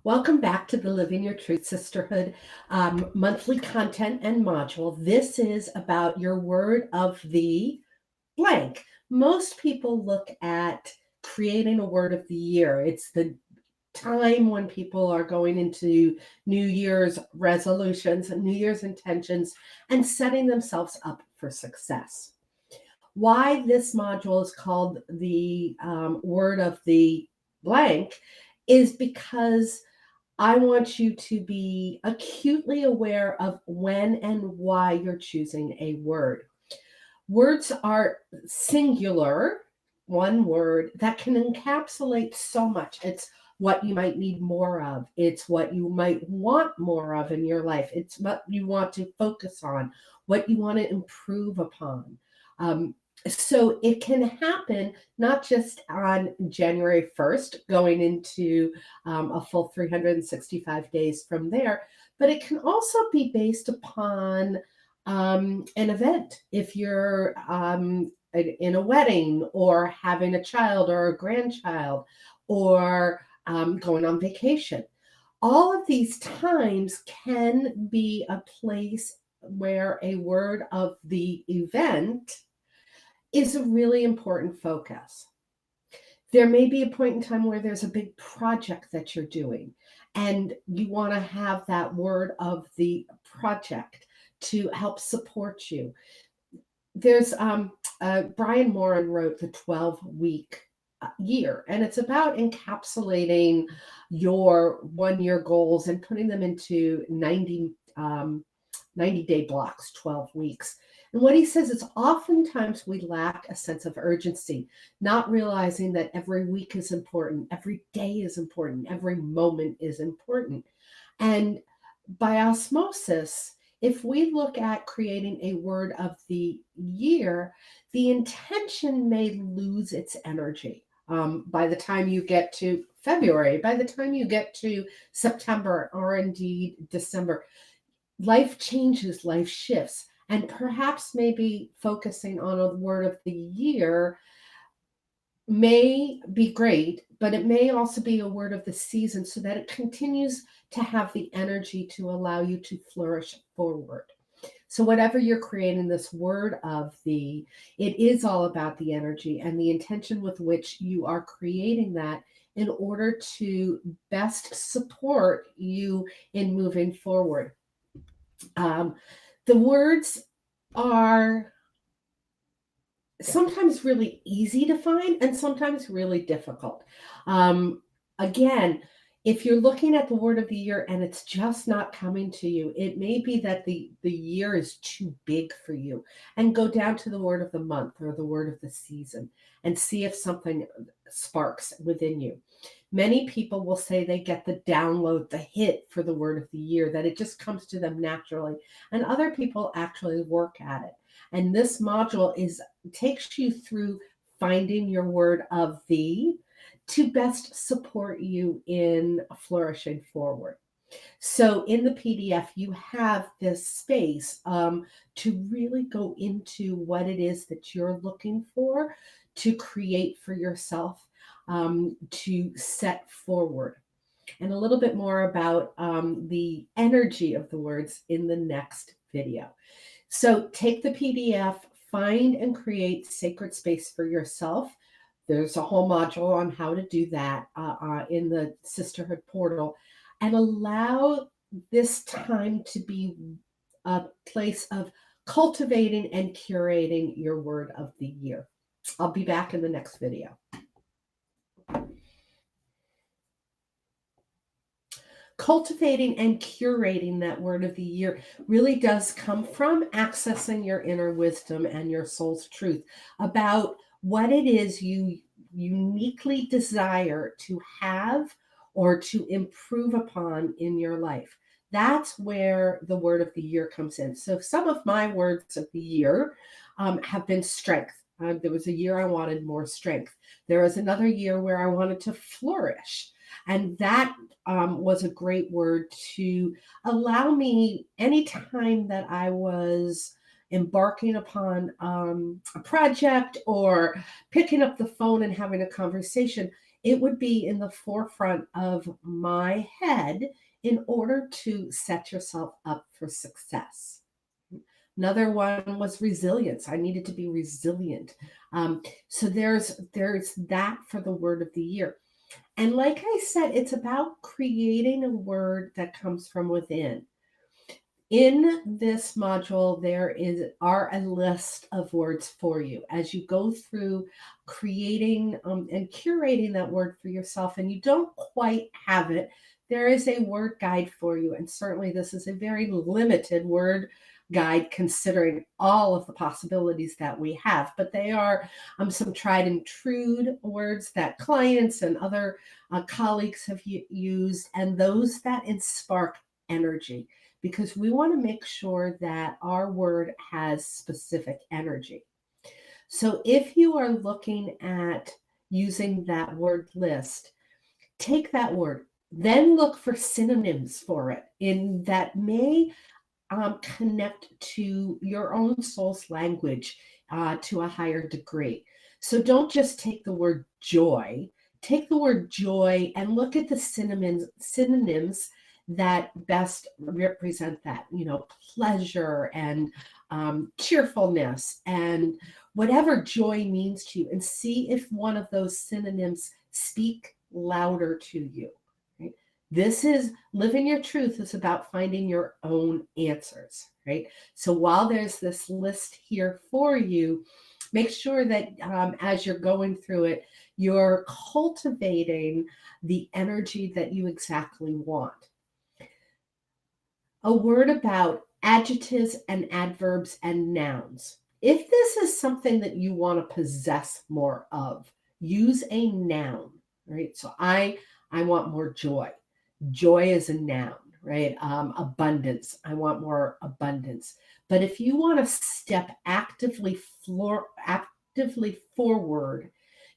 Welcome back to the Living Your Truth Sisterhood monthly content and module. This is about your word of the blank. Most people look at creating a word of the year. It's the time when people are going into New Year's resolutions and New Year's intentions and setting themselves up for success. Why this module is called the word of the blank is because I want you to be acutely aware of when and why you're choosing a word. Words are singular, one word that can encapsulate so much. It's what you might need more of. It's what you might want more of in your life. It's what you want to focus on, what you want to improve upon. Um, so it can happen not just on January 1st, going into a full 365 days from there, but it can also be based upon an event. If you're in a wedding or having a child or a grandchild or going on vacation, all of these times can be a place where a word of the event is a really important focus. There may be a point in time where there's a big project that you're doing, and you want to have that word of the project to help support you. There's Brian Moran wrote the 12-week year, and it's about encapsulating your 1 year goals and putting them into 90-day blocks, 12 weeks. And what he says is oftentimes we lack a sense of urgency, not realizing that every week is important, every day is important, every moment is important. And by osmosis, if we look at creating a word of the year, the intention may lose its energy. By the time you get to February, by the time you get to September, or indeed December, life changes, life shifts. And perhaps maybe focusing on a word of the year may be great, but it may also be a word of the season so that it continues to have the energy to allow you to flourish forward. So, whatever you're creating this word of the, it is all about the energy and the intention with which you are creating that in order to best support you in moving forward. Um, the words are sometimes really easy to find and sometimes really difficult. Again, if you're looking at the word of the year and it's just not coming to you, it may be that the year is too big for you. And go down to the word of the month or the word of the season and see if something sparks within you. Many people will say they get the download, the hit for the word of the year, that it just comes to them naturally. And other people actually work at it. And this module is takes you through finding your word of the to best support you in flourishing forward. So in the PDF, you have this space to really go into what it is that you're looking for to create for yourself, to set forward. And a little bit more about the energy of the words in the next video. So take the PDF, find and create sacred space for yourself. There's a whole module on how to do that in the Sisterhood portal, and allow this time to be a place of cultivating and curating your word of the year. I'll be back in the next video. Cultivating and curating that word of the year really does come from accessing your inner wisdom and your soul's truth about what it is you uniquely desire to have or to improve upon in your life. That's where the word of the year comes in. So, some of my words of the year have been strength. There was a year I wanted more strength. There was another year where I wanted to flourish. And that was a great word to allow me anytime that I was embarking upon a project or picking up the phone and having a conversation, it would be in the forefront of my head in order to set yourself up for success. Another one was resilience. I needed to be resilient. So there's that for the word of the year. And like I said, it's about creating a word that comes from within. In this module, are a list of words for you as you go through creating and curating that word for yourself, and you don't quite have it. There is a word guide for you, and certainly this is a very limited word guide considering all of the possibilities that we have. But they are some tried and true words that clients and other colleagues have used, and those that spark energy, because we want to make sure that our word has specific energy. So if you are looking at using that word list, take that word, then look for synonyms for it in that may connect to your own soul's language to a higher degree. So don't just take the word joy. Take the word joy and look at the synonyms that best represent that, pleasure and cheerfulness and whatever joy means to you, and see if one of those synonyms speak louder to you. Right? This is living your truth is about finding your own answers, right? So while there's this list here for you, make sure that as you're going through it, you're cultivating the energy that you exactly want. A word about adjectives and adverbs and nouns. If this is something that you want to possess more of, use a noun, right? So I want more joy. Joy is a noun, right? Abundance. I want more abundance. But if you want to step actively forward,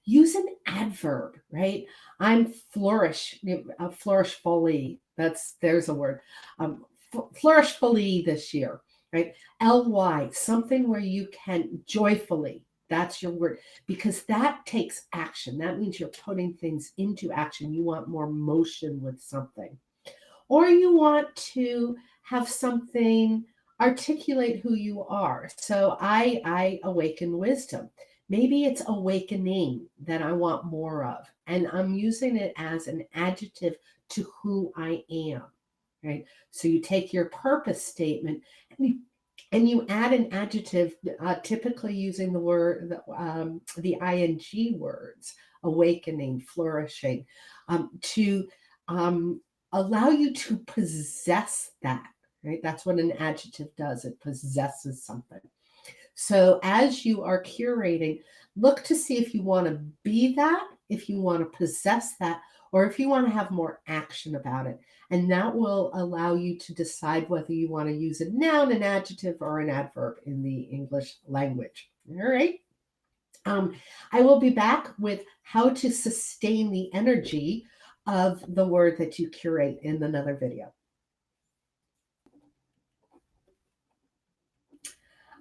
use an adverb, right? I'm flourishfully. There's a word. Flourishfully this year, right? ly, something where you can joyfully. That's your word, because that takes action. That means you're putting things into action. You want more motion with something, or you want to have something articulate who you are. So I awaken wisdom. Maybe it's awakening that I want more of, and I'm using it as an adjective to who I am, right? So you take your purpose statement and you add an adjective, typically using the word, the ing words, awakening, flourishing, to allow you to possess that, right? That's what an adjective does. It possesses something. So as you are curating, look to see if you want to be that, if you want to possess that, or if you want to have more action about it. And that will allow you to decide whether you want to use a noun, an adjective, or an adverb in the English language. All right. I will be back with how to sustain the energy of the word that you curate in another video.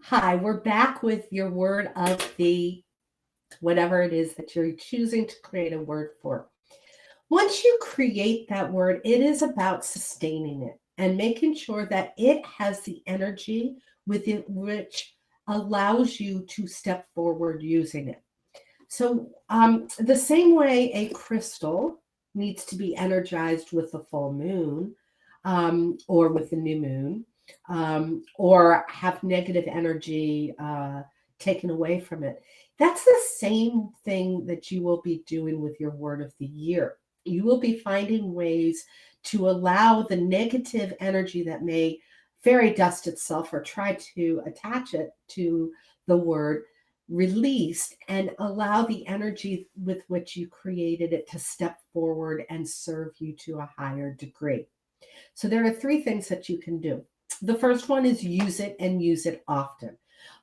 Hi, we're back with your word of the whatever it is that you're choosing to create a word for. Once you create that word, it is about sustaining it and making sure that it has the energy within which allows you to step forward using it. So the same way a crystal needs to be energized with the full moon or with the new moon, or have negative energy taken away from it. That's the same thing that you will be doing with your word of the year. You will be finding ways to allow the negative energy that may fairy dust itself or try to attach it to the word released, and allow the energy with which you created it to step forward and serve you to a higher degree. So there are three things that you can do. The first one is use it and use it often.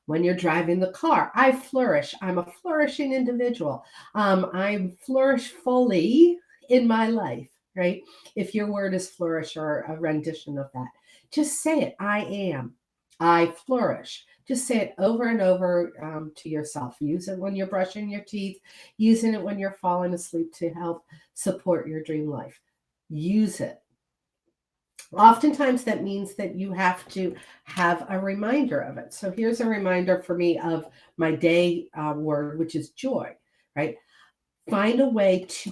When you're driving the car, I flourish. I'm a flourishing individual. I'm flourishfully in my life, right? If your word is flourish or a rendition of that, just say it. I am. I flourish. Just say it over and over to yourself. Use it when you're brushing your teeth, using it when you're falling asleep to help support your dream life. Use it. Oftentimes, that means that you have to have a reminder of it. So, here's a reminder for me of my day word, which is joy, right? Find a way to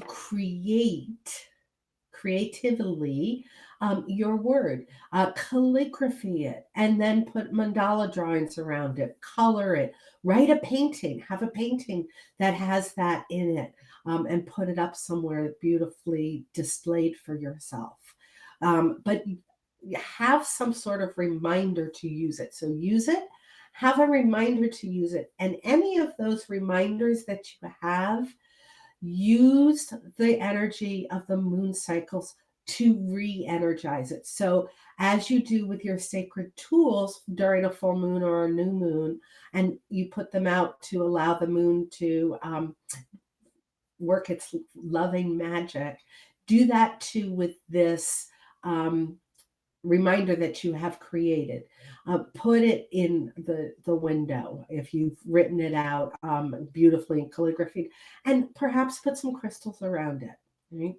creatively your word, calligraphy it, and then put mandala drawings around it, color it, write a painting, have a painting that has that in it, and put it up somewhere beautifully displayed for yourself. But have some sort of reminder to use it. So use it, have a reminder to use it. And any of those reminders that you have, use the energy of the moon cycles to re-energize it. So as you do with your sacred tools during a full moon or a new moon, and you put them out to allow the moon to work its loving magic, do that too with this reminder that you have created. Put it in the window if you've written it out beautifully in calligraphy, and perhaps put some crystals around it. Right?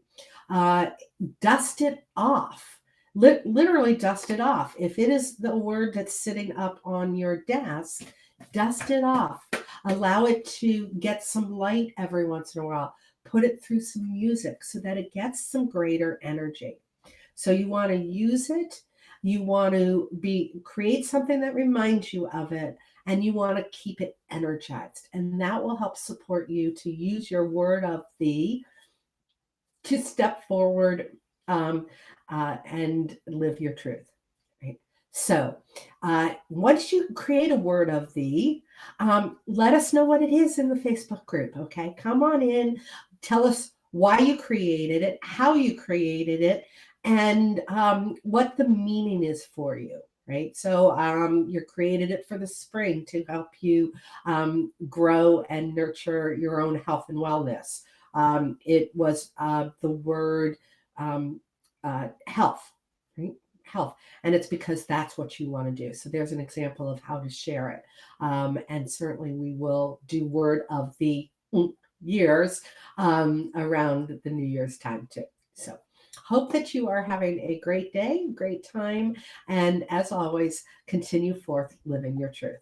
Dust it off. Literally dust it off. If it is the word that's sitting up on your desk, dust it off. Allow it to get some light every once in a while. Put it through some music so that it gets some greater energy. So you want to use it, you want to create something that reminds you of it, and you want to keep it energized. And that will help support you to use your word of the to step forward and live your truth. Right. So once you create a word of the, let us know what it is in the Facebook group. Okay, come on in, tell us why you created it, how you created it, and what the meaning is for you. Right. So you created it for the spring to help you grow and nurture your own health and wellness. It was the word health, right? Health. And it's because that's what you want to do. So there's an example of how to share it. And certainly we will do word of the years around the New Year's time too. So hope that you are having a great day, great time. And as always, continue forth living your truth.